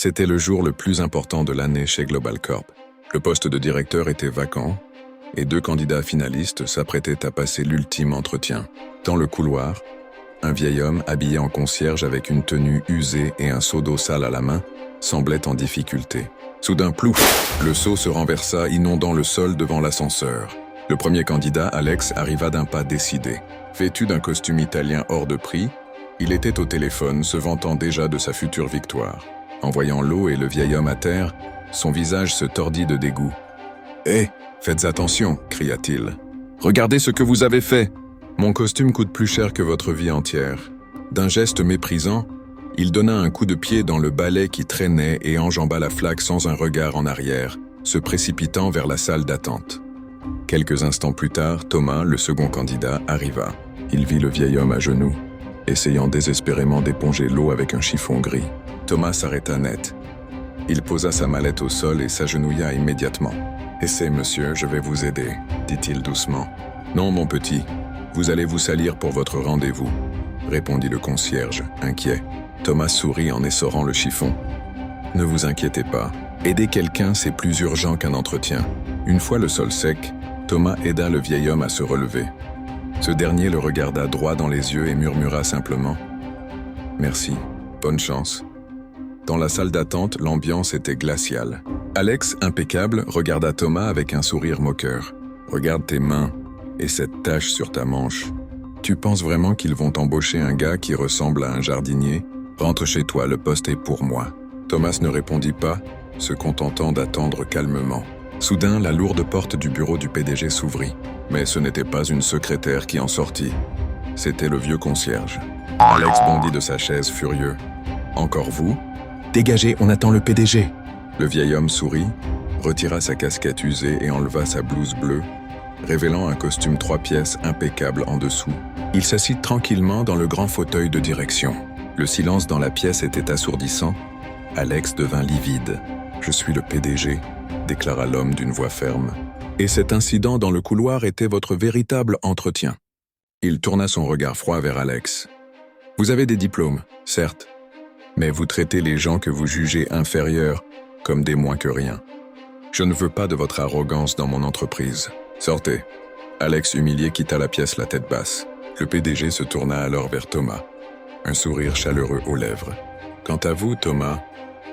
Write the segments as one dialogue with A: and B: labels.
A: C'était le jour le plus important de l'année chez Global Corp. Le poste de directeur était vacant et 2 candidats finalistes s'apprêtaient à passer l'ultime entretien. Dans le couloir, un vieil homme habillé en concierge avec une tenue usée et un seau d'eau sale à la main semblait en difficulté. Soudain, plouf, le seau se renversa, inondant le sol devant l'ascenseur. Le premier candidat, Alex, arriva d'un pas décidé. Vêtu d'un costume italien hors de prix, il était au téléphone, se vantant déjà de sa future victoire. En voyant l'eau et le vieil homme à terre, son visage se tordit de dégoût. « Hé, faites attention !» cria-t-il. « Regardez ce que vous avez fait ! Mon costume coûte plus cher que votre vie entière. » D'un geste méprisant, il donna un coup de pied dans le balai qui traînait et enjamba la flaque sans un regard en arrière, se précipitant vers la salle d'attente. Quelques instants plus tard, Thomas, le second candidat, arriva. Il vit le vieil homme à genoux, essayant désespérément d'éponger l'eau avec un chiffon gris. Thomas s'arrêta net. Il posa sa mallette au sol et s'agenouilla immédiatement. « Essayez, monsieur, je vais vous aider, » dit-il doucement. « Non, mon petit, vous allez vous salir pour votre rendez-vous, » répondit le concierge, inquiet. Thomas sourit en essorant le chiffon. « Ne vous inquiétez pas. Aider quelqu'un, c'est plus urgent qu'un entretien. » Une fois le sol sec, Thomas aida le vieil homme à se relever. Ce dernier le regarda droit dans les yeux et murmura simplement « Merci, bonne chance. » Dans la salle d'attente, l'ambiance était glaciale. Alex, impeccable, regarda Thomas avec un sourire moqueur. « Regarde tes mains et cette tache sur ta manche. Tu penses vraiment qu'ils vont embaucher un gars qui ressemble à un jardinier ? Rentre chez toi, le poste est pour moi. » Thomas ne répondit pas, se contentant d'attendre calmement. Soudain, la lourde porte du bureau du PDG s'ouvrit. Mais ce n'était pas une secrétaire qui en sortit. C'était le vieux concierge. Alex bondit de sa chaise, furieux. « Encore vous ? Dégagez, on attend le PDG !» Le vieil homme sourit, retira sa casquette usée et enleva sa blouse bleue, révélant un costume 3 pièces impeccable en dessous. Il s'assit tranquillement dans le grand fauteuil de direction. Le silence dans la pièce était assourdissant. Alex devint livide. « Je suis le PDG », déclara l'homme d'une voix ferme. « Et cet incident dans le couloir était votre véritable entretien. » Il tourna son regard froid vers Alex. « Vous avez des diplômes, certes, mais vous traitez les gens que vous jugez inférieurs comme des moins que rien. Je ne veux pas de votre arrogance dans mon entreprise. Sortez. » Alex, humilié, quitta la pièce la tête basse. Le PDG se tourna alors vers Thomas, un sourire chaleureux aux lèvres. « Quant à vous, Thomas,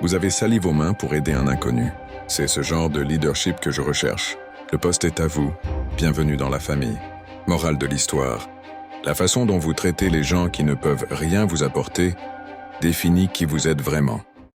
A: vous avez sali vos mains pour aider un inconnu. C'est ce genre de leadership que je recherche. Le poste est à vous. Bienvenue dans la famille. » Morale de l'histoire. La façon dont vous traitez les gens qui ne peuvent rien vous apporter définit qui vous êtes vraiment.